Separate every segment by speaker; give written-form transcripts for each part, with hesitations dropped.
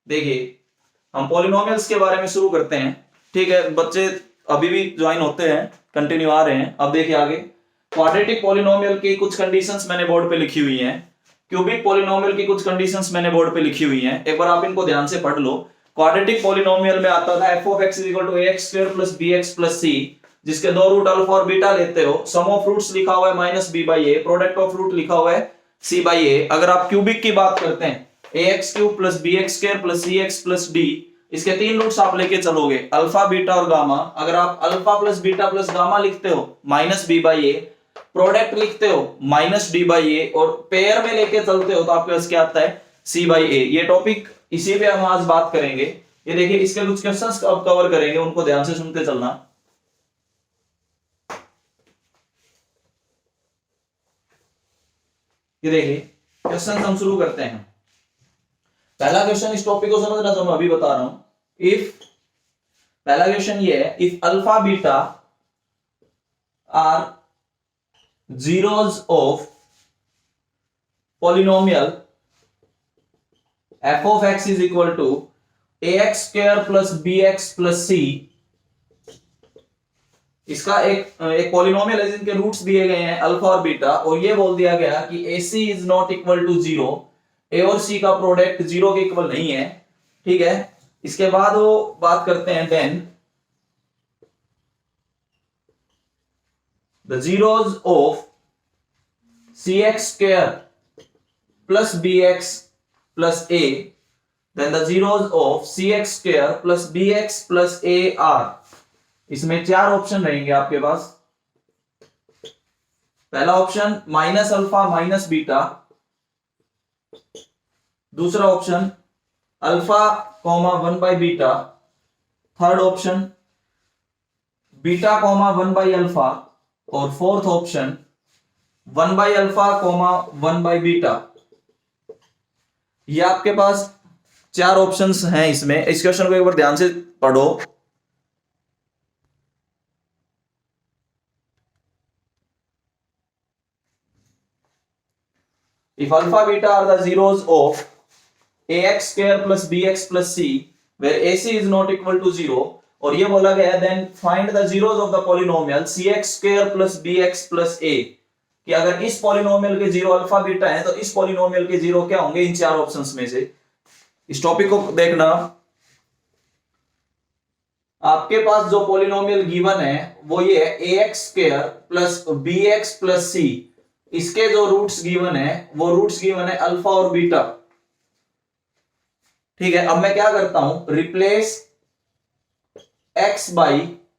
Speaker 1: देखिए हम पॉलिनोमियल्स के बारे में शुरू करते हैं। ठीक है, बच्चे अभी भी ज्वाइन होते हैं, कंटिन्यू आ रहे हैं। अब देखिए आगे क्वाड्रेटिक पॉलिनोमियल की कुछ कंडीशंस मैंने बोर्ड पे लिखी हुई हैं, क्यूबिक पॉलिनोमियल की कुछ कंडीशंस मैंने बोर्ड पे लिखी हुई हैं, एक बार आप इनको ध्यान से पढ़ लो। क्वाड्रेटिक पॉलिनोमियल में आता था f of x is equal to ax square plus bx plus c, जिसके दो रूट अल्फा और बीटा लेते हो, सम ऑफ रूट्स लिखा हुआ है minus b by a, product of root लिखा हुआ है c by a। अगर आप क्यूबिक की बात करते हैं ax cube plus bx square plus cx plus d, इसके तीन रूट्स आप लेके चलोगे अल्फा बीटा और गामा। अगर आप alpha plus beta plus gamma लिखते हो minus b by a, product लिखते हो माइनस d by a, और पेयर में लेके चलते हो तो आपके पास क्या आता है c by a। ये टॉपिक इसी पे हम आज बात करेंगे। ये देखिए इसके कुछ क्वेश्चंस अब कवर करेंगे, उनको ध्यान से सुनते चलना। ये देखिए क्वेश्चन हम शुरू करते हैं। पहला क्वेश्चन, इस टॉपिक को समझना जो मैं अभी बता रहा हूं। इफ पहला क्वेश्चन ये है, if alpha beta are zeros of polynomial f of x is equal to ax square plus bx plus c, इसका एक पॉलिनोमियल है जिनके रूट्स दिए गए हैं अल्फा और बीटा, और ये बोल दिया गया कि ac is not equal to zero, a और c का प्रोडक्ट जीरो के इक्वल नहीं है। ठीक है, इसके बाद वो बात करते हैं then the zeros of cx square plus bx plus a, then the zeros of cx square plus bx plus a are, इसमें चार ऑप्शन रहेंगे आपके पास। पहला option minus alpha minus beta, दूसरा option alpha comma one by beta, third option beta comma one by alpha, और fourth option one by alpha comma one by beta. ये आपके पास चार ऑप्शंस हैं इसमें। इस क्वेश्चन को एक बार ध्यान से पढ़ो। If alpha beta are the zeros of ax square plus bx plus c where ac is not equal to zero, और ये बोला गया then find the zeros of the polynomial cx square plus bx plus a, कि अगर इस polynomial के zero alpha beta है तो इस पॉलिनोमियल के जीरो क्या होंगे इन चार ऑप्शंस में से। इस टॉपिक को देखना, आपके पास जो पॉलिनोमियल गिवन है वो ये है ax square plus bx plus c, इसके जो रूट्स गिवन है वो रूट्स गिवन है अल्फा और बीटा। ठीक है, अब मैं क्या करता हूं, replace x by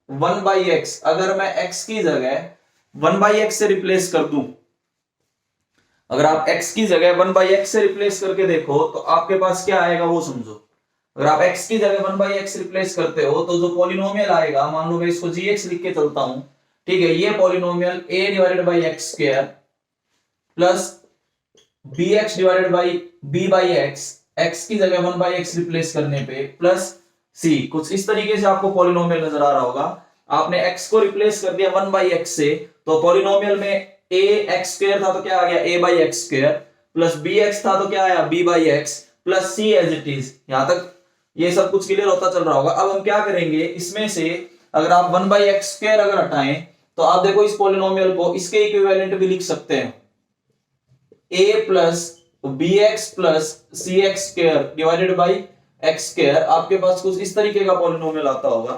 Speaker 1: one by x, अगर मैं x की जगह वन बाई एक्स से रिप्लेस कर दूं, अगर आप x की जगह वन बाई एक्स से रिप्लेस करके देखो तो आपके पास क्या आएगा वो समझो। अगर आप x की जगह वन बाई एक्स रिप्लेस करते हो तो जो पॉलिनोमियल आएगा, मान लो मैं इसको gx लिख के चलता हूं, ठीक है, ये polynomial a divided by x square plus bx divided by b by x, x की जगह वन बाई एक्स रिप्लेस करने पे प्लस c, कुछ इस तरीके से आपको पॉलिनोमियल नजर आ रहा होगा। आपने x को रिप्लेस कर दिया वन बाई एक्स से, तो पॉलिनोमियल में a x स्क्वायर था तो क्या आ गया a by x square, plus bx था तो क्या आया b by x, plus c as it is. यहां तक ये सब कुछ क्लियर होता चल रहा होगा। अब हम क्या करेंगे, इसमें से अगर आप वन बाई एक्स स्क्वायर अगर हटाएं तो आप देखो इस पॉलिनोमियल को इसके इक्विवेलेंट भी लिख सकते हैं, a plus bx plus cx square divided by x square. आपके पास कुछ इस तरीके का पॉलिनोमियल आता होगा।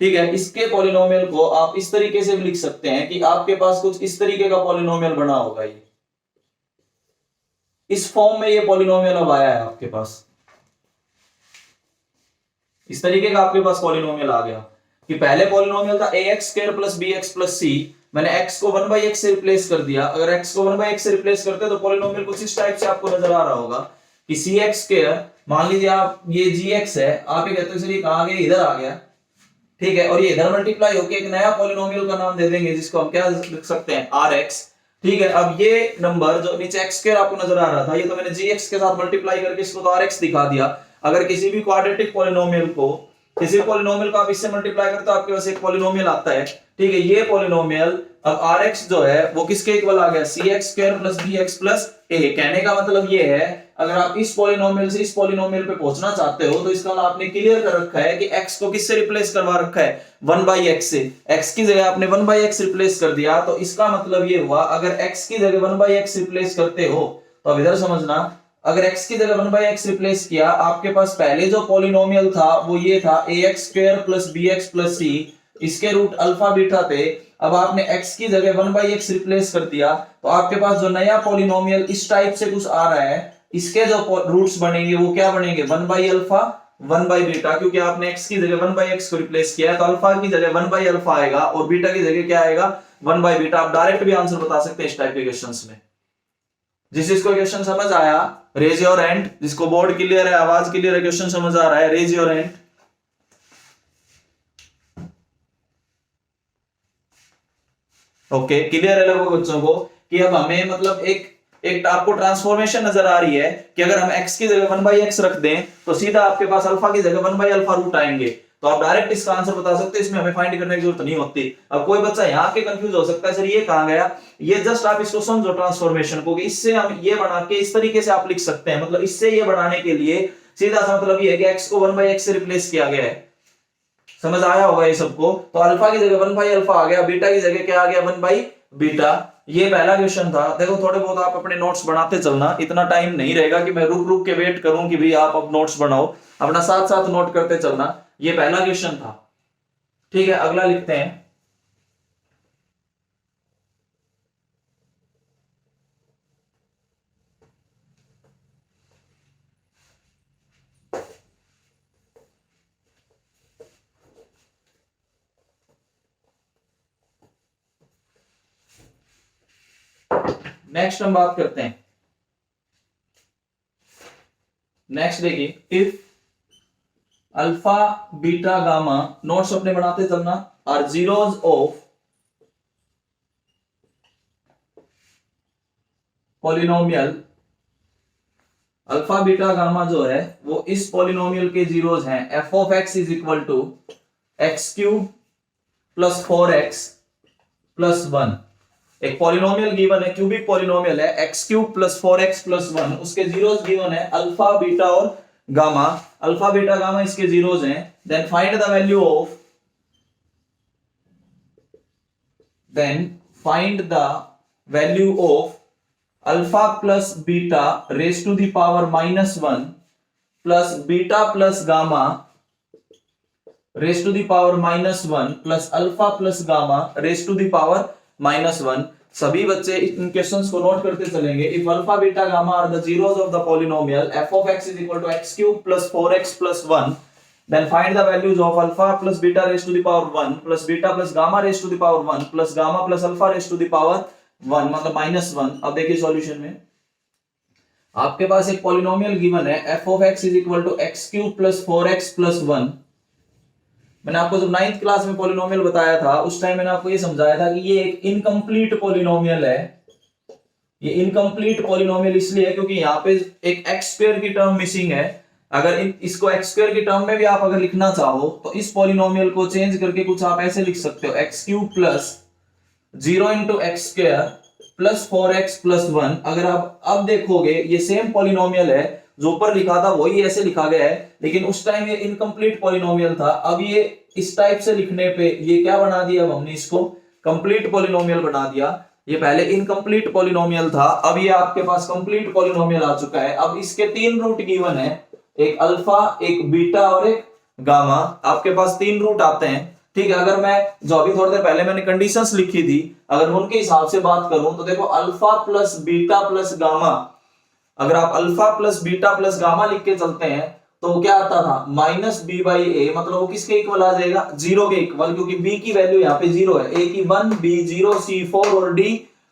Speaker 1: ठीक है, इसके पॉलिनोमियल को आप इस तरीके से भी लिख सकते हैं कि आपके पास कुछ इस तरीके का पॉलिनोमियल बना होगा। ये इस फॉर्म में ये पॉलिनोमियल अब आया है आपके पास, इस तरीके का आपके पास पॉलिनोमियल आ गया कि पहले पॉलिनोमियल था ax square plus bx plus c, मैंने x को वन बाई एक्स से रिप्लेस कर दिया। अगर x को वन बाई एक्स से रिप्लेस करते तो पॉलिनोमियल कुछ इस टाइप से आपको नजर आ रहा होगा कि cx स्क्वायर, मान लीजिए आप ये gx है, आप ये कहते हो सर ये कहां गया, इधर आ गया। ठीक है, और ये इधर मल्टीप्लाई होकर एक नया पॉलिनोमियल का नाम दे देंगे जिसको हम क्या लिख सकते हैं rx। ठीक है, अब ये नंबर जो नीचे x स्क्वायर आपको नजर आ रहा था, ये तो मैंने gx के साथ मल्टीप्लाई करके इसको तो rx दिखा दिया। अगर किसी भी क्वाड्रेटिक पॉलिनोमियल को, किसी पॉलिनोमियल को आप इससे मल्टीप्लाई करते हो आपके पास एक पॉलिनोमियल आता है। ठीक है, ये पॉलिनोमियल अब rx जो है वो किसके इक्वल आ गया, cx square plus bx plus a। कहने का मतलब ये है अगर आप इस पॉलिनोमियल से इस पॉलिनोमियल पे पहुंचना चाहते हो तो इसका मतलब आपने क्लियर कर रखा है कि x को किससे रिप्लेस करवा रखा है 1/x से। x की जगह आपने 1/x रिप्लेस कर दिया, तो इसका मतलब ये हुआ अगर x की जगह 1/x रिप्लेस करते हो तो अब इधर समझना, अगर x की जगह 1/x रिप्लेस किया, आपके पास पहले जो पॉलिनोमियल था वो ये था ax² + bx + c, इसके रूट अल्फा बीटा थे। अब आपने x की जगह 1/x रिप्लेस कर दिया, तो आपके पास जो नया पॉलिनोमियल इस टाइप से कुछ आ रहा है, इसके जो रूट्स बनेंगे वो क्या बनेंगे 1/अल्फा 1/बीटा, क्योंकि आपने x की जगह 1/x को रिप्लेस किया है, तो अल्फा की जगह 1/अल्फा आएगा और बीटा की जगह क्या आएगा 1/बीटा। आप डायरेक्ट भी आंसर बता सकते हैं इस टाइप के क्वेश्चंस में। जिसको क्वेश्चन समझ आया रेज योर हैंड, जिसको बोर्ड क्लियर है, आवाज क्लियर है, क्वेश्चन समझ आ रहा है, raise your hand. Okay, clear है लगभग बच्चों को कि अब हमें मतलब एक आपको ट्रांसफॉर्मेशन नजर आ रही है कि अगर हम x की जगह 1/x रख दें तो सीधा आपके पास अल्फा की जगह 1/अल्फा रूट आएंगे, तो आप डायरेक्ट इसका आंसर बता सकते हैं, इसमें हमें फाइंड करने की जरूरत नहीं होती। अब कोई बच्चा यहाँ के कंफ्यूज हो सकता है सर ये कहां गया, ये जस्ट आप इसको समझो ट्रांसफॉर्मेशन को, कि इससे हम ये बना के इस तरीके से आप लिख सकते हैं, मतलब इससे ये बनाने के लिए सीधा सा मतलब ये है कि x को 1/x से रिप्लेस किया गया है। समझ आया होगा ये सबको। तो अल्फा की जगह 1/अल्फा आ गया, बीटा की जगह क्या आ गया 1/बीटा। ये पहला क्वेश्चन था। देखो थोड़े बहुत आप अपने नोट्स बनाते चलना, इतना टाइम नहीं रहेगा कि मैं रुक रुक के वेट करूं कि भाई आप अब नोट्स बनाओ, अपना साथ साथ नोट करते चलना। ये पहला क्वेश्चन था, ठीक है। अगला लिखते हैं, नेक्स्ट हम बात करते हैं। नेक्स्ट देखिए, if alpha beta gamma, notes अपने बनाते चलना, are zeros of polynomial, alpha beta gamma जो है वो इस पॉलिनोमियल के जीरोज हैं। F of x is equal to x³ + 4x + 1। एक पॉलिनोमियल गिवन है, क्यूबिक पॉलिनोमियल है, x³ + 4x + 1, उसके जीरोज गिवन है अल्फा बीटा और गामा। अल्फा बीटा गामा इसके जीरोज हैं। Then find the value of alpha plus beta raise to the power -1 plus beta plus gamma raise to the power -1 plus alpha plus gamma raise to the power -1। सभी बच्चे इन questions को note करते चलेंगे। If alpha beta gamma are the zeros of the polynomial f of x is equal to x³ + 4x + 1, then find the values of alpha plus beta raised to the power 1 plus beta plus gamma raised to the power 1 plus gamma plus alpha raised to the power 1, मतलब -1। अब देखिए solution में आपके पास एक polynomial given है f of x is equal to x³ + 4x + 1। मैंने आपको जब 9th क्लास में पॉलिनोमियल बताया था उस टाइम मैंने आपको ये समझाया था कि ये एक इनकम्प्लीट पॉलिनोमियल है। ये इनकम्प्लीट पॉलिनोमियल इसलिए है क्योंकि यहाँ पे एक x² की टर्म मिसिंग है। अगर इसको x² की टर्म में भी आप अगर लिखना चाहो तो इस पॉलिनोमियल को चेंज करके कुछ आप ऐसे लिख सकते हो, x³ + 0 × x² + 4x + 1। अगर आप अब देखोगे ये सेम पॉलिनोमियल है, जो ऊपर लिखा था वही ऐसे लिखा गया है, लेकिन उस टाइम ये इनकम्प्लीट पॉलिनोमियल था। अब ये इस टाइप से लिखने पे ये क्या बना दिया, अब हमने इसको कंप्लीट पॉलिनोमियल बना दिया। ये पहले इनकम्प्लीट पॉलिनोमियल था, अब ये आपके पास कंप्लीट पॉलिनोमियल आ चुका है। अब इसके 3 रूट गिवन है, एक अल्फा, एक बीटा और एक गामा। आपके पास 3 रूट आते हैं, ठीक है। अगर मैं जो अभी थोड़ी देर पहले मैंने कंडीशंस लिखी थी, अगर उनके हिसाब से बात करूं तो देखो alpha plus beta plus gamma, अगर आप alpha plus beta plus gamma लिख के चलते हैं तो क्या आता था -b/a, मतलब वो किसके इक्वल आ जाएगा 0 के इक्वल, क्योंकि b की वैल्यू यहाँ पे 0 है, a की 1, b 0, c 4 और d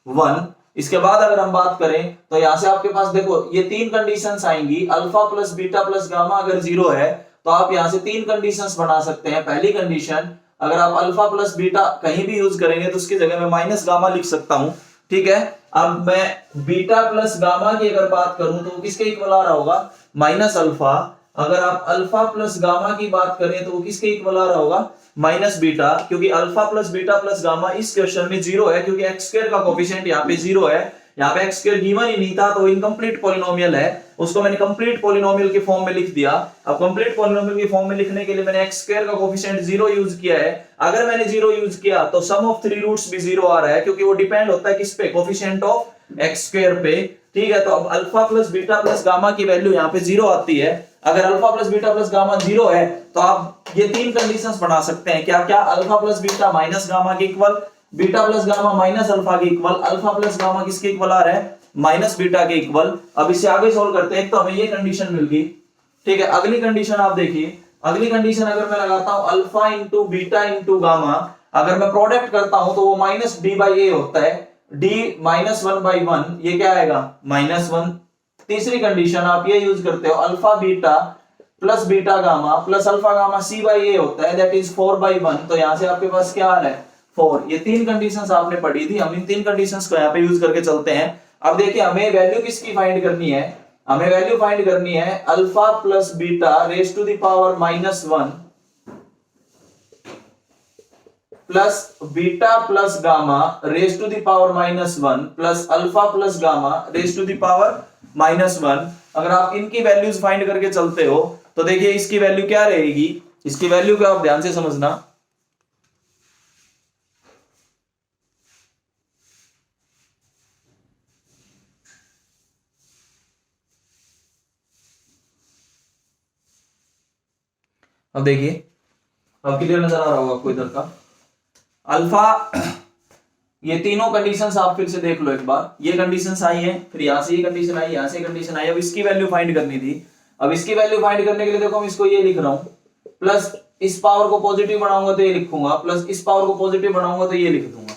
Speaker 1: 1। इसके बाद अगर हम बात करें तो यहाँ से आपके पास देखो ये 3 कंडीशंस आएंगी। Alpha plus beta plus gamma अगर 0 है तो आप यहाँ से 3 कंडीशंस बना सकते हैं। पहली कंडीशन, अगर आप अल्फा प्लस बीटा कहीं भी यूज करेंगे तो उसकी जगह मैं माइनस गामा लिख सकता हूं, ठीक है। अब मैं बीटा प्लस गामा की अगर बात करूं तो किसके इक्वल आ रहा होगा -अल्फा। अगर आप अल्फा प्लस गामा की बात करें तो वो किसके इक्वल आ रहा होगा -बीटा, क्योंकि alpha plus beta plus gamma इस क्वेश्चन में 0 है, क्योंकि x² का कोफिशिएंट यहाँ पे 0 है। यहाँ पे x² गिवन ही नहीं था तो इनकम्प्लीट पॉलिनोमियल है। उसको मैंने कंप्लीट पॉलिनोमियल के फॉर्म में लिख दिया। अब कंप्लीट पॉलिनोमियल के फॉर्म में लिखने के लिए मैंने एक्स स्क्वायर का कोफिशिएंट 0 यूज किया है। अगर मैंने 0 यूज किया तो सम ऑफ थ्री रूट्स भी 0 आ रहा है, क्योंकि वो डिपेंड होता है किस पे, कोफिशिएंट ऑफ एक्स स्क्वायर पे। ठीक है, तो अब alpha plus beta plus gamma की वैल्यू यहाँ पे 0 आती है। अगर alpha plus beta plus gamma 0 है तो आप ये तीन कंडीशंस बना सकते हैं। क्या क्या? Alpha plus beta minus gamma के equal, beta plus gamma minus alpha के इक्वल, अल्फा प्लस गामा किसके इक्वल आ रहा है? माइनस बीटा के इक्वल। अब इसे आगे सोल्व करते हैं, तो हमें ये कंडीशन मिल गई। ठीक है, अगली कंडीशन आप देखिए। अगली कंडीशन अगर मैं लगाता हूं alpha into beta into gamma, अगर मैं प्रोडक्ट करता हूं तो वो माइनस डी बाई ए होता है। D minus one by one, ये क्या आएगा? Minus one. तीसरी कंडीशन आप ये यूज करते हो, alpha beta plus beta gamma plus alpha gamma C by A होता है, दैट इज 4/1। तो यहां से आपके पास क्या आ रहा है? 4। ये तीन कंडीशंस आपने पढ़ी थी, हम इन तीन कंडीशंस को यहाँ पे यूज करके चलते हैं। अब देखिए हमें वैल्यू किसकी फाइंड करनी है? हमें वैल्यू फाइंड करनी है alpha plus beta raise to the power -1 plus beta plus gamma raise to the power -1 plus alpha plus gamma raise to the power -1। अगर आप इनकी वैल्यूज फाइंड करके चलते हो तो देखिए इसकी वैल्यू क्या रहेगी, इसकी वैल्यू को आप ध्यान से समझना। अब देखिए, अब क्लियर नजर आ रहा होगा आपको इधर का अल्फा। ये तीनों कंडीशंस आप फिर से देख लो एक बार। ये कंडीशंस आई हैं, फिर यहां से ये कंडीशन आई, यहां से कंडीशन आई। अब इसकी वैल्यू फाइंड करनी थी। अब इसकी वैल्यू फाइंड करने के लिए देखो मैं इसको ये लिख रहा हूं, प्लस इस पावर को पॉजिटिव बनाऊंगा तो ये लिखूंगा, प्लस इस पावर को पॉजिटिव बनाऊंगा तो ये लिख दूंगा।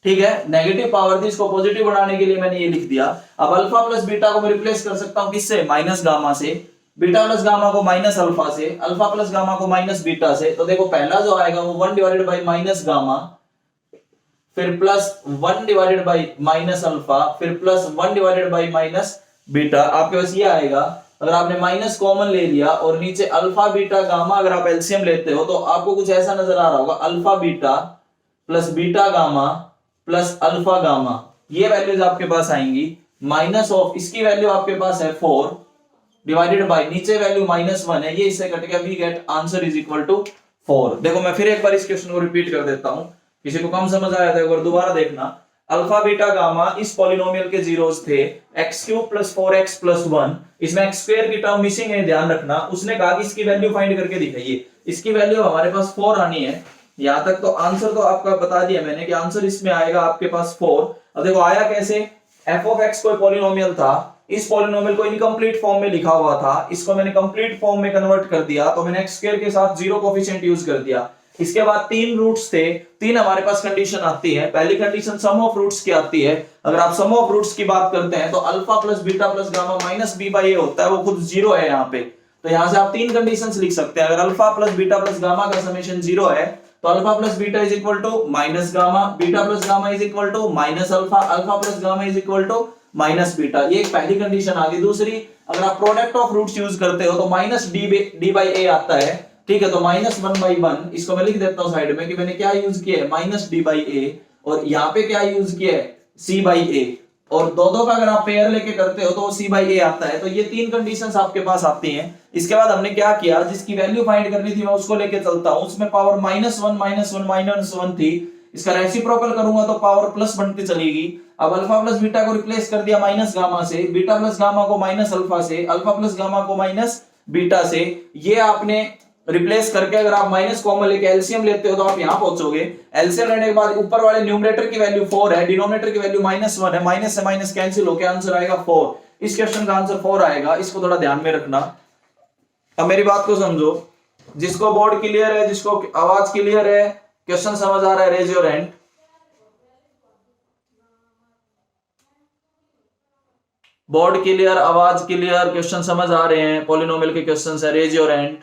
Speaker 1: ठीक है, नेगेटिव पावर थी, इसको पॉजिटिव बनाने के लिए मैंने ये लिख दिया। अब अल्फा प्लस बीटा को मैं रिप्लेस कर सकता हूं किससे? माइनस गामा से। बीटा प्लस गामा को माइनस अल्फा से, अल्फा प्लस गामा को माइनस बीटा से। तो देखो पहला जो आएगा वो 1 डिवाइडेड बाई माइनस गामा, फिर plus 1 divided by minus alpha, फिर plus 1 divided by minus beta. आपके पास ये आएगा। अगर आपने माइनस कॉमन ले लिया और नीचे अल्फा बीटा गामा अगर आप एलसीएम लेते हो तो आपको कुछ ऐसा नजर आ रहा होगा, alpha beta plus beta gamma plus alpha gamma. ये वैल्यूज आपके पास आएंगी। माइनस ऑफ इसकी वैल्यू आपके पास है 4 डिवाइडेड बाय नीचे वैल्यू -1 है, ये इससे कट गया, we get answer is equal to 4। देखो मैं फिर एक बार इस क्वेश्चन को रिपीट कर देता हूं, किसी को कम समझ आया था एक बार दोबारा देखना। अल्फा बीटा गामा इस पॉलिनोमियल के जीरोस थे, x³ + 4x + 1। इसमें x स्क्वायर की टर्म मिसिंग है, ध्यान रखना। उसने कहा कि इसकी वैल्यू फाइंड करके दिखाइए। इसकी वैल्यू हमारे पास 4 आनी है। यहां तक तो आंसर तो आपका बता दिया मैंने कि आंसर इसमें आएगा आपके पास 4। अब देखो आया कैसे? f(x) कोई पॉलिनोमियल था, इस पॉलिनोमियल को इनकम्प्लीट फॉर्म में लिखा हुआ था, इसको मैंने कंप्लीट फॉर्म में कन्वर्ट कर दिया, तो मैंने x स्क्वायर के साथ 0 कोफिशिएंट यूज कर दिया। इसके बाद तीन रूट्स थे, तीन हमारे पास कंडीशन आती है। पहली कंडीशन सम ऑफ रूट्स की आती है। अगर आप सम ऑफ रूट्स की बात करते हैं तो alpha plus beta plus gamma minus B by A होता है, वो खुद 0 है यहाँ पे। तो यहां से आप तीन कंडीशंस लिख सकते हैं। अगर alpha plus beta plus gamma का समेशन 0 है तो alpha plus beta is equal to minus gamma, beta plus gamma is equal to minus alpha, alpha plus gamma is equal to minus beta. ये एक पहली कंडीशन आ गई। दूसरी, अगर आप प्रोडक्ट ऑफ रूट्स यूज करते हो तो माइनस डी बाई ए आता है। ठीक है, तो -1/1 इसको मैं लिख देता हूं साइड में कि मैंने क्या यूज किया है, -d/a, और यहाँ पे क्या यूज किया है, c/a। और दो का अगर आप पेयर लेके करते हो तो c/a आता है। तो ये तीन कंडीशंस आपके पास आती हैं। इसके बाद हमने क्या किया, जिसकी वैल्यू फाइंड करनी थी मैं उसको लेके चलता हूं। उसमें पावर -1 थी, इसका रेसिप्रोकल करूंगा तो पावर प्लस बनती चलेगी। अब अल्फा प्लस बीटा को रिप्लेस कर दिया माइनस गामा से, बीटा प्लस गामा को माइनस अल्फा से, अल्फा प्लस गामा को माइनस बीटा से। ये आपने रिप्लेस करके अगर आप माइनस कॉमन लेके एलसीएम लेते हो तो आप यहां पहुंचोगे। एलसीएम लेने के बाद ऊपर वाले न्यूमरेटर की वैल्यू 4 है, डिनोमिनेटर की वैल्यू -1 है, माइनस से माइनस कैंसिल होकर आंसर आएगा 4। इस क्वेश्चन का आंसर 4 आएगा, इसको थोड़ा ध्यान में रखना। अब मेरी बात को समझो, जिसको बोर्ड क्लियर है, जिसको आवाज क्लियर है, क्वेश्चन समझ आ रहा है, raise your hand. Board clear, आवाज क्लियर, क्वेश्चन समझ आ रहे हैं, पॉलिनोमियल के क्वेश्चन है, रेज योर हैंड।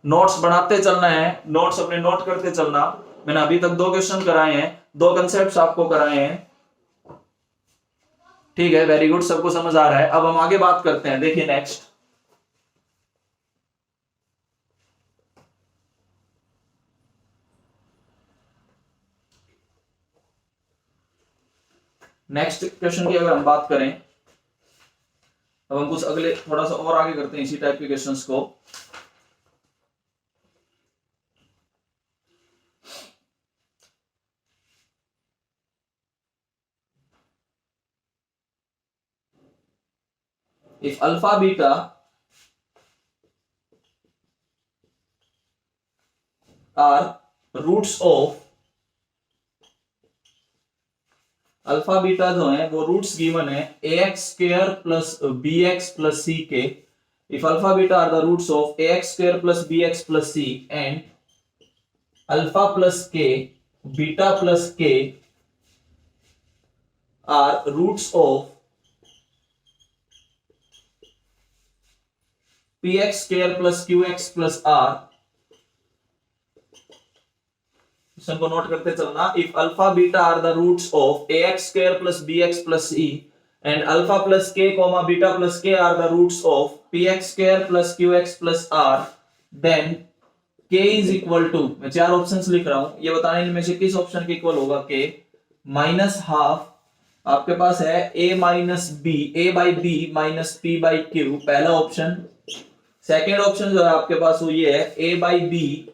Speaker 1: नोट्स बनाते चलना है, नोट्स अपने नोट करते चलना। मैंने अभी तक 2 क्वेश्चन कराए हैं, 2 कंसेप्ट्स आपको कराए हैं। ठीक है, वेरी गुड, सबको समझ आ रहा है। अब हम आगे बात करते हैं। देखिए नेक्स्ट, नेक्स्ट क्वेश्चन की अगर हम बात करें, अब हम कुछ अगले थोड़ा सा और आगे करते हैं इसी टाइप के क्वेश्चंस को। If alpha beta are roots of, alpha beta जो है वो रूट्स गिवन है ए x square plus B x plus C के। If alpha beta are the roots of A x square plus B x plus C and alpha plus K beta plus के are roots of P x square plus Q x plus R. Question को note करते चलना। If alpha beta are the roots of A x square plus B x plus C and alpha plus k comma beta plus के are the roots of P x square plus Q x plus r, then k is equal to, मैं चार options लिख रहा हूं, ये बताने इनमें से किस ऑप्शन के इक्वल होगा के माइनस हाफ। आपके पास है A minus B, A by B minus P by Q, पहला ऑप्शन। सेकेंड ऑप्शन जो है आपके पास वो ये है A by B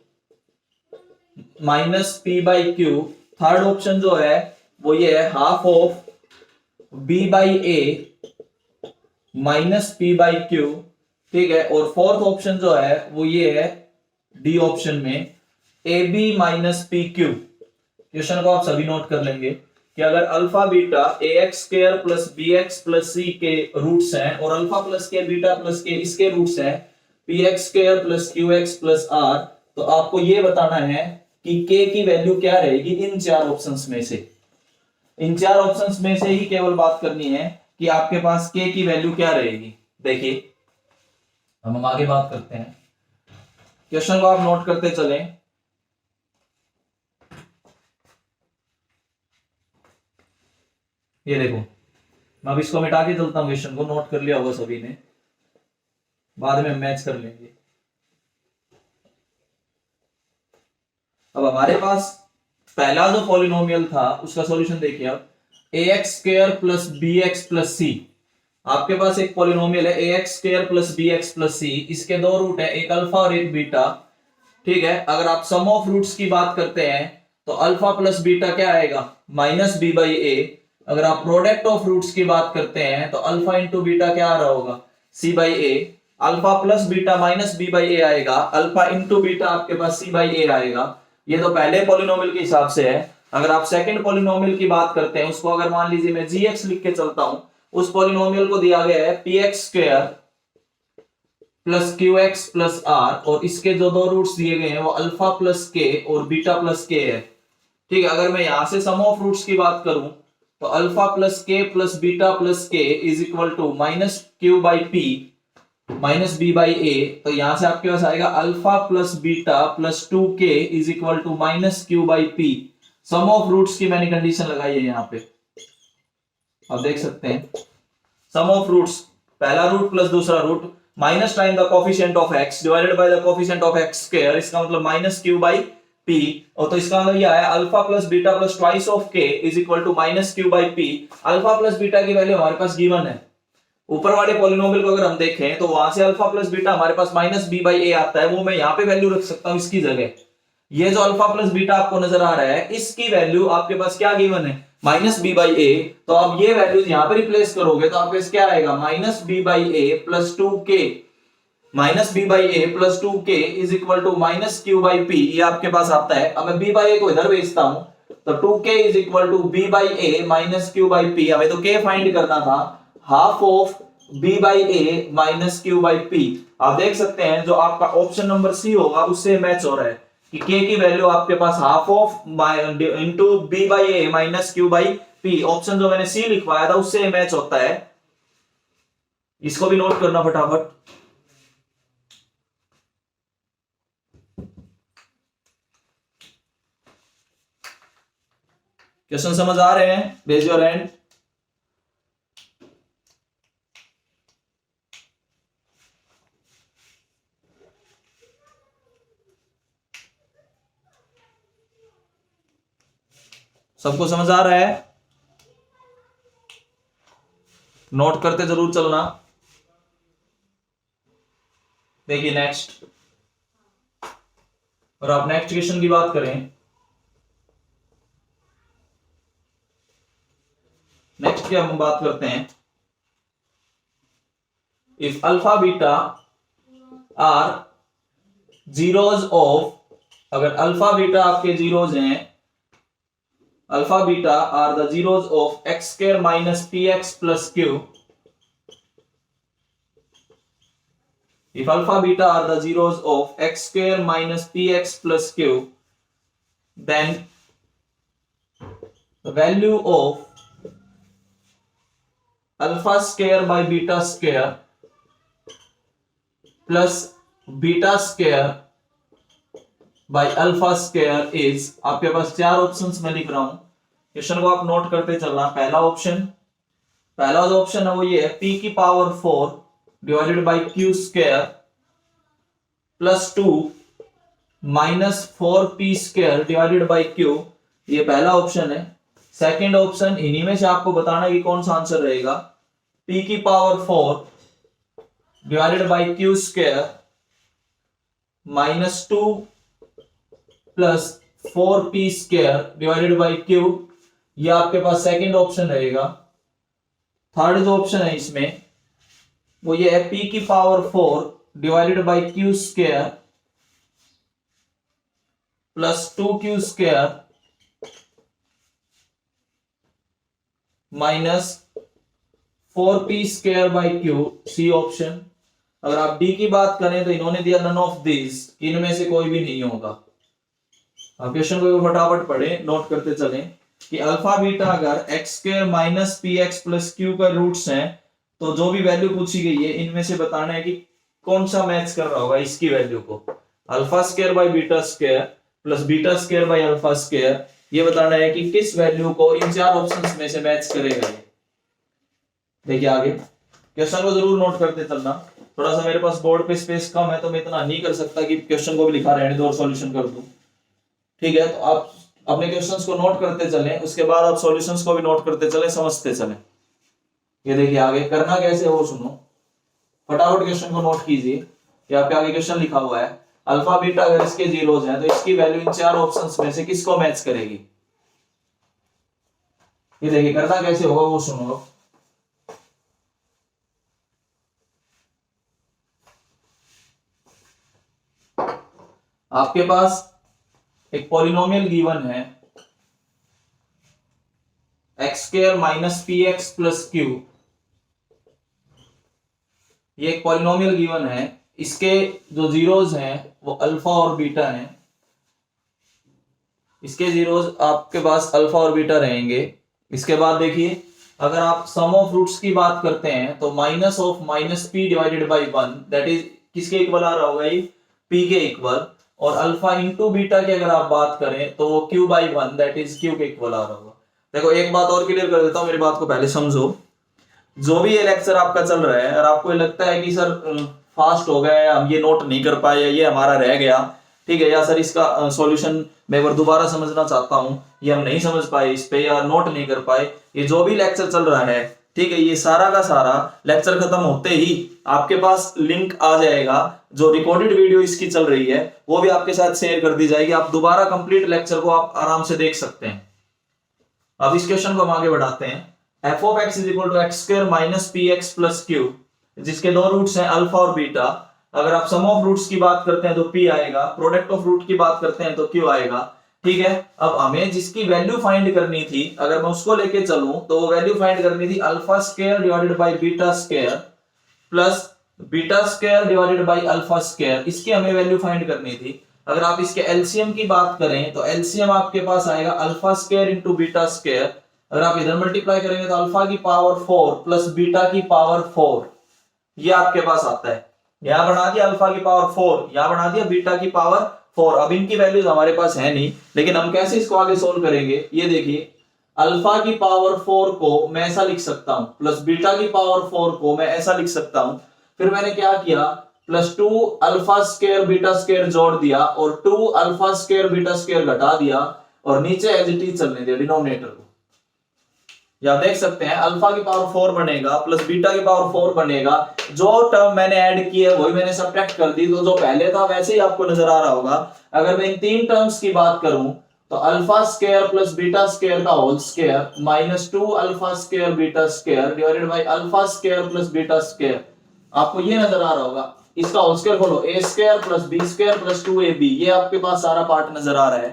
Speaker 1: minus P by Q. Third option जो है वो ये है half of B by A minus P by Q, ठीक है। और फोर्थ ऑप्शन जो है वो ये है डी ऑप्शन में A B minus P Q. Question को आप सभी नोट कर लेंगे कि अगर alpha beta A x square plus B x plus C के रूट्स हैं और alpha plus K beta plus K इसके रूट्स हैं P x square plus Q x plus R, तो आपको यह बताना है कि k की वैल्यू क्या रहेगी इन चार ऑप्शंस में से। इन चार ऑप्शंस में से ही केवल बात करनी है कि आपके पास k की वैल्यू क्या रहेगी। देखिए हम आगे बात करते हैं, क्वेश्चन को आप नोट करते चलें। ये देखो मैं अब इसको मिटा के चलता हूं, क्वेश्चन को नोट कर लिया होगा सभी ने, बाद में मैच कर लेंगे। अब हमारे पास पहला जो पॉलिनोमियल था उसका सॉल्यूशन देखिए। अब a x square plus B x plus c, आपके पास एक पॉलिनोमियल है ए x square plus B x plus c, इसके दो रूट है, एक अल्फा और एक बीटा, ठीक है। अगर आप सम ऑफ रूट्स की बात करते हैं तो अल्फा प्लस बीटा क्या आएगा माइनस बी बाई ए। अगर आप प्रोडक्ट ऑफ रूट्स की बात करते हैं तो अल्फा इंटू बीटा क्या आ रहा होगा c by a. Alpha plus beta minus B by a आएगा, अल्फा इंटू बीटा आपके पास सी बाई ए आएगा। ये तो पहले पॉलिनोमियल के हिसाब से है। अगर आप सेकंड पॉलिनोमियल की बात करते हैं, उसको अगर मान लीजिए मैं जी लिख के चलता हूं, उस पॉलिनोमियल को दिया गया है p x square plus Q x plus r, और इसके जो दो रूट्स दिए गए हैं वो अल्फा प्लस के और बीटा प्लस के है, ठीक है। अगर मैं यहां से सम ऑफ रूट्स की बात करूं तो alpha plus k plus beta plus k is equal to minus q by p minus B by a. तो यहां से आपके पास आएगा alpha plus beta plus 2k is equal to minus q by p. Sum of roots की मैंने condition लगाई है यहां पे, आप देख सकते हैं। सम ऑफ रूट्स, पहला रूट प्लस दूसरा root minus time the coefficient of x divided by the coefficient of x square, इसका मतलब माइनस क्यू बाई p। और तो इसका मतलब यह है alpha plus beta plus twice of k is equal to minus q by p। Alpha plus beta की value हमारे पास गिवन है। ऊपर वाले पॉलिनोमियल को अगर हम देखें तो वहां से अल्फा प्लस बीटा हमारे पास माइनस बी बाई ए आता है, वो मैं यहाँ पे वैल्यू रख सकता हूँ इसकी जगह। ये जो अल्फा प्लस बीटा आपको नजर आ रहा है इसकी वैल्यू आपके पास क्या गिवन है माइनस बी बाई ए। तो आप ये वैल्यूज यहाँ पे रिप्लेस करोगे तो आपके पास क्या आएगा minus B by a plus 2k, minus B by a plus 2k is equal to minus q by p, ये आपके पास आता है। अब मैं बी बाई ए को इधर भेजता हूं तो 2k is equal to b by A minus q by p. हमें तो k फाइंड करना था, half of b by A minus q by p. आप देख सकते हैं जो आपका ऑप्शन नंबर सी होगा उससे मैच हो रहा है कि k की वैल्यू आपके पास half of into b by A minus q by p. Option जो मैंने सी लिखवाया था उससे मैच होता है। इसको भी नोट करना फटाफट। क्वेश्चन समझ आ रहे हैं? Raise your hand. सबको समझ आ रहा है? नोट करते जरूर चलना। देखिए नेक्स्ट, और आप नेक्स्ट क्वेश्चन की बात करें, नेक्स्ट की हम बात करते हैं, if alpha beta are zeros of, अगर अल्फा बीटा आपके जीरोज हैं, alpha beta are the zeros of x square minus p x plus q, if alpha beta are the zeros of x square minus px plus q, then the value of alpha square by beta square plus beta square by alpha square is, आपके पास चार options में लिख रहा हूं, question को आप note करते चलना। पहला जो ऑप्शन है वो ये है, p की power 4 divided by q square plus 2 minus 4p square divided by q, ये पहला ऑप्शन है। सेकंड ऑप्शन, इन्हीं में से आपको बताना है कि कौन सा आंसर रहेगा, p की power 4 divided by q square minus 2 plus 4p square divided by q, ये आपके पास सेकंड ऑप्शन रहेगा। थर्ड जो ऑप्शन है इसमें वो ये है, p की power 4 divided by q square plus 2q square minus 4p square by q, C option. अगर आप डी की बात करें तो इन्होंने दिया नन ऑफ दिस, इनमें से कोई भी नहीं होगा। अब क्वेश्चन को फटाफट पढ़े, नोट करते चलें कि अल्फा बीटा अगर x square minus p x plus Q का रूट्स हैं, तो जो भी वैल्यू पूछी गई है इनमें से बताना है कि कौन सा मैच कर रहा होगा इसकी वैल्यू को। Alpha square by beta square plus beta square by alpha square, ये बताना है कि किस वैल्यू को इन चार ऑप्शंस में से मैच करेगा। देखिए आगे क्वेश्चन को जरूर नोट करते चलना। थोड़ा सा मेरे पास बोर्ड पे स्पेस कम है तो मैं इतना नहीं कर सकता कि क्वेश्चन को भी लिखा रहने दो और सॉल्यूशन कर दूं, ठीक है। तो आप अपने क्वेश्चंस को नोट करते चलें, उसके बाद आप सॉल्यूशंस को भी नोट करते चलें, समझते चलें। ये देखिए आगे करना कैसे हो सुनो, फटाफट क्वेश्चन को नोट कीजिए कि आपके आगे क्वेश्चन लिखा हुआ है, अल्फा बीटा अगर इसके जीरोस हैं तो इसकी वैल्यू इन चार ऑप्शंस में से किसको मैच करेगी। ये देखिए करना कैसे होगा वो सुनो। आपके पास एक पॉलिनोमियल गिवन है, x square minus p x plus Q, ये एक पॉलिनोमियल गिवन है, इसके जो जीरोज हैं वो अल्फा और बीटा हैं, इसके जीरोज आपके पास अल्फा और बीटा रहेंगे। इसके बाद देखिए अगर आप सम ऑफ रूट्स की बात करते हैं तो minus of minus P divided by 1, that is किसके इक्वल आ रहा होगा, ये पी के इक्वल। और अल्फा इंटू बीटा की अगर आप बात करें तो वो Q by 1, that is Q के इक्वल आ रहा होगा। देखो एक बात और क्लियर कर देता हूं, मेरी बात को पहले समझो। जो भी ये लेक्चर आपका चल रहा है और आपको लगता है कि सर फास्ट हो गया, हम ये नोट नहीं कर पाए, ये हमारा रह गया, ठीक है, या सर इसका सॉल्यूशन मैं एक बार दोबारा समझना चाहता हूं, ये हम नहीं समझ पाए इस पे या नोट नहीं कर पाए, ये जो भी लेक्चर चल रहा है, ठीक है, ये सारा का सारा लेक्चर खत्म होते ही आपके पास लिंक आ जाएगा, जो रिकॉर्डेड वीडियो इसकी चल रही है वो भी आपके साथ शेयर कर दी जाएगी। आप दोबारा कंप्लीट लेक्चर को आप आराम से देख सकते हैं। अब इस क्वेश्चन को हम आगे बढ़ाते हैं। F of x is equal to x square minus p x plus q, जिसके दो रूट्स हैं अल्फा और बीटा। अगर आप सम ऑफ रूट्स की बात करते हैं तो p आएगा, प्रोडक्ट ऑफ रूट की बात करते हैं तो q आएगा, ठीक है। अब हमें जिसकी वैल्यू फाइंड करनी थी, अगर मैं उसको लेके चलूं तो वो वैल्यू फाइंड करनी थी alpha square divided by beta square plus beta square divided by alpha square, इसकी हमें वैल्यू फाइंड करनी थी। अगर आप इसके एलसीएम की बात करें तो एलसीएम आपके पास आएगा alpha square into beta square. अगर आप इधर मल्टीप्लाई करेंगे तो अल्फा की पावर 4 प्लस बीटा की पावर 4, ये आपके पास आता है। यहां बना दिया अल्फा की पावर 4, यहां बना दिया बीटा की पावर 4। अब इनकी वैल्यूज हमारे पास है नहीं, लेकिन हम कैसे इसको आगे सोल्व करेंगे, ये देखिए अल्फा की पावर 4 को मैं ऐसा लिख सकता हूं प्लस बीटा की पावर 4 को मैं ऐसा लिख सकता हूं। फिर मैंने क्या किया, plus 2 alpha square beta square जोड़ दिया और 2 अल्फा स्क्वायर बीटा स्क्वायर घटा दिया और नीचे एज इट इज चलने दिया डिनोमिनेटर को। या देख सकते हैं अल्फा की पावर 4 बनेगा प्लस बीटा की पावर 4 बनेगा। जो टर्म मैंने ऐड की है वही मैंने सब्ट्रैक्ट कर दी, तो जो पहले था वैसे ही आपको नजर आ रहा होगा। अगर मैं इन तीन टर्म्स की बात करूं तो alpha square plus beta square का whole square minus 2 alpha square beta square divided by alpha square plus beta square, आपको ये नजर आ रहा होगा। इसका होल स्क्वायर खोलो, a square plus b square plus 2ab, ये आपके पास सारा पार्ट नजर आ रहा है।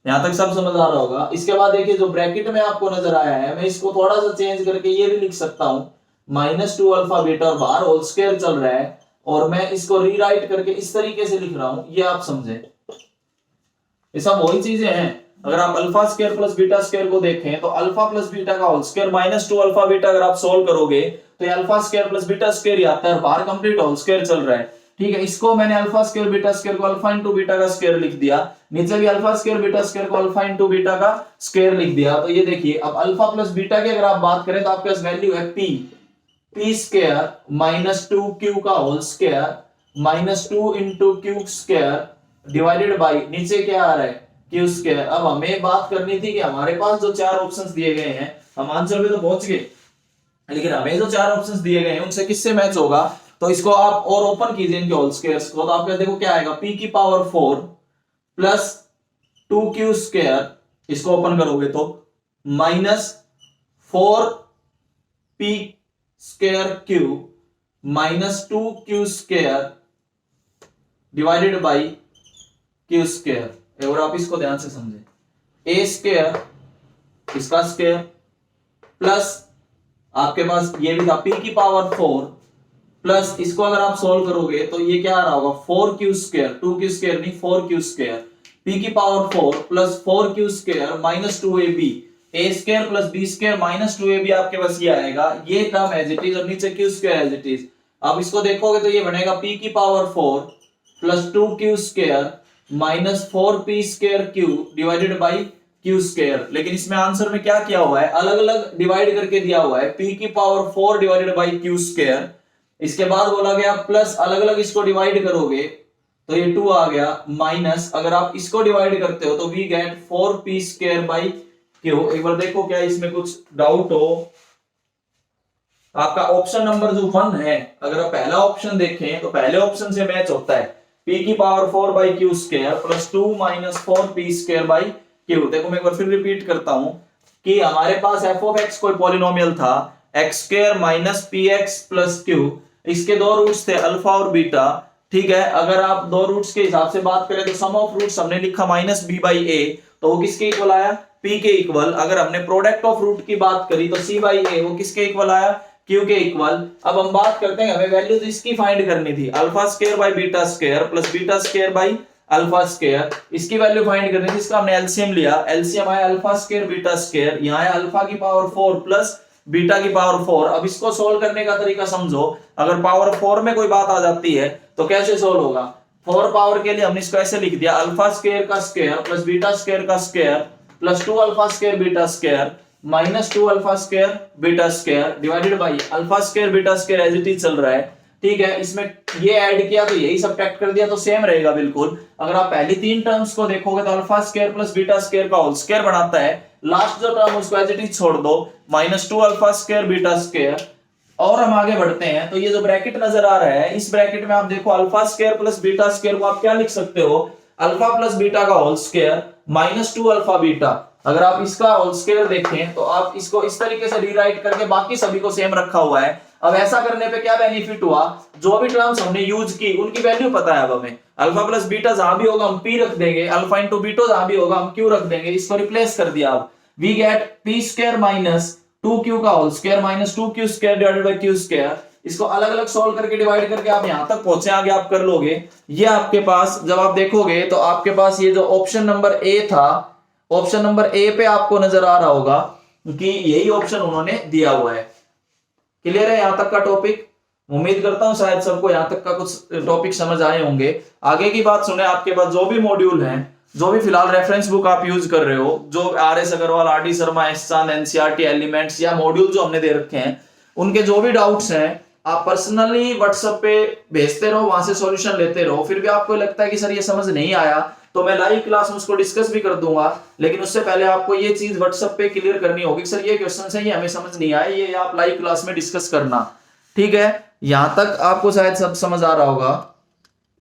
Speaker 1: यहां तक सब समझ आ रहा होगा। इसके बाद देखिए जो ब्रैकेट में आपको नजर आया है, मैं इसको थोड़ा सा चेंज करके ये भी लिख सकता हूं माइनस 2 अल्फा बीटा, और बाहर होल स्क्वायर चल रहा है और मैं इसको रीराइट करके इस तरीके से लिख रहा हूं, ये आप समझे। ये सब वही चीजें हैं। अगर आप alpha square plus beta square को देखें तो अल्फा प्लस बीटा का whole square minus 2 alpha beta अगर आप सोल्व करोगे तो ये alpha square plus beta square ही आता है, बाहर कंप्लीट होल स्क्वायर चल रहा है। ठीक है, इसको मैंने अल्फा स्क्वायर बीटा स्क्वायर को अल्फा इंटू बीटा का स्क्वायर लिख दिया, नीचे भी अल्फा स्क्वायर बीटा स्क्वायर को अल्फा इंटू बीटा का स्क्वायर लिख दिया। तो ये देखिए अब अल्फा प्लस बीटा की अगर आप बात करें तो आपके पास वैल्यू है पी स्क्वायर माइनस 2q का whole square minus 2 into q square divided by नीचे क्या आ रहा है क्यू स्क्वायर। अब हमें बात करनी थी कि हमारे पास जो चार ऑप्शंस दिए गए हैं, हम आंसर पे तो पहुंच गए, लेकिन हमें जो चार ऑप्शंस दिए गए हैं उनसे किससे मैच होगा। तो इसको आप और ओपन कीजिए इनके होल स्क्वायर्स को, तो आपके देखो क्या आएगा p की पावर 4 प्लस 2q स्क्वायर, इसको ओपन करोगे तो minus 4p square q minus 2q square divided by q square. और आप इसको ध्यान से समझे, a स्क्वायर इसका स्क्वायर प्लस आपके पास ये भी था p की पावर 4 प्लस इसको अगर आप सोल्व करोगे तो ये क्या आ रहा होगा 4q स्क्वायर, 2q स्क्वायर नहीं 4q स्क्वायर, p की power 4 plus 4q square minus 2ab, a square plus b square minus 2ab आपके पास ये आएगा, ये टर्म एज इट इज और नीचे q square as it is. अब इसको देखोगे तो ये बनेगा p की power 4 plus 2q square minus 4p square q divided by q square. लेकिन इसमें आंसर में क्या किया हुआ है, अलग अलग डिवाइड करके दिया हुआ है, p की power 4 divided by q square, इसके बाद बोला गया प्लस अलग अलग इसको डिवाइड करोगे तो ये 2 आ गया, माइनस अगर आप इसको डिवाइड करते हो तो we get 4p square by q। एक बार देखो क्या इसमें कुछ डाउट हो। आपका ऑप्शन नंबर जो 1 है, अगर आप पहला ऑप्शन देखें तो पहले ऑप्शन से मैच होता है, p की power 4 by q square plus 2 minus 4p square by q। देखो मैं एक बार फिर रिपीट करता हूं कि हमारे पास f ऑफ x कोई पॉलिनोमियल था x square minus px plus q, इसके दो रूट्स थे अल्फा और बीटा। ठीक है, अगर आप दो रूट्स के हिसाब से बात करें तो सम ऑफ रूट्स हमने लिखा माइनस b बाई a, तो वो किसके इक्वल आया p के इक्वल। अगर हमने प्रोडक्ट ऑफ रूट की बात करी तो c बाई a, वो किसके इक्वल आया q के इक्वल। अब हम बात करते हैं, हमें वैल्यूज इसकी फाइंड करनी थी, alpha square by beta square plus beta square by alpha square, इसकी वैल्यू फाइंड करनी थी। इसका हमने एलसीएम लिया, एलसीएम आया अल्फा स्क्वायर बीटा स्क्वायर, यहाँ है अल्फा की पावर 4 प्लस बीटा की पावर 4। अब इसको सोल्व करने का तरीका समझो, अगर पावर 4 में कोई बात आ जाती है तो कैसे सोल्व होगा। 4 पावर के लिए हमने इसको ऐसे लिख दिया, अल्फा स्क्वायर का स्क्वायर प्लस बीटा स्क्वायर का square plus 2 alpha square beta square minus 2 alpha square beta square divided by alpha square beta square as it is चल रहा है। ठीक है, इसमें ये ऐड किया तो यही सब्ट्रैक्ट कर दिया तो सेम रहेगा बिल्कुल। अगर आप पहली तीन टर्म्स को देखोगे तो alpha square plus beta square का होल स्क्वायर बनाता है, लास्ट जो टर्म उसको एज इट इज छोड़ दो, minus 2 alpha square beta square. और हम आगे बढ़ते हैं तो ये जो ब्रैकेट नजर आ रहा है, इस ब्रैकेट में आप देखो alpha square plus beta square को आप क्या लिख सकते हो, अल्फा प्लस बीटा का whole square minus 2 alpha beta. अगर आप इसका होल स्क्वायर देखें तो आप इसको इस तरीके से रीराइट करके बाकी सभी को सेम रखा हुआ है। अब ऐसा करने पे क्या बेनिफिट हुआ, जो भी टर्म्स हमने यूज की उनकी वैल्यू पता है। अब हमें अल्फा प्लस बीटा जहां भी होगा हम p रख देंगे, अल्फा इंटू बीटा जहां भी होगा हम q रख देंगे, इसको रिप्लेस कर दिया। अब we get p square minus 2q का whole square minus 2q square divided by q square. इसको अलग अलग सोल्व करके डिवाइड करके आप यहां तक पहुंचे, आगे आप कर लोगे। ये आपके पास जब आप देखोगे तो आपके पास ये जो ऑप्शन नंबर ए था, ऑप्शन नंबर ए पे आपको नजर आ रहा होगा कि यही ऑप्शन उन्होंने दिया हुआ है। क्लियर है यहां तक का टॉपिक? उम्मीद करता हूं शायद सबको यहां तक का कुछ टॉपिक समझ आए होंगे। आगे की बात सुने, आपके पास जो भी मॉड्यूल हैं, जो भी फिलहाल रेफरेंस बुक आप यूज कर रहे हो, जो R S. Agarwal, R D. Sharma, S Chand, NCERT elements या मॉड्यूल जो हमने दे रखे हैं, उनके जो भी डाउट्स हैं आप पर्सनली व्हाट्सएप पे भेजते रहो, वहां से सॉल्यूशन लेते रहो। फिर भी आपको लगता है कि सर ये समझ नहीं आया, तो मैं लाइव क्लास में उसको डिस्कस भी कर दूंगा, लेकिन उससे पहले आपको ये चीज व्हाट्सएप पे क्लियर करनी होगी सर ये क्वेश्चन है, ये हमें समझ नहीं आया, ये आप लाइव क्लास में डिस्कस करना। ठीक है, यहां तक आपको शायद सब समझ आ रहा होगा।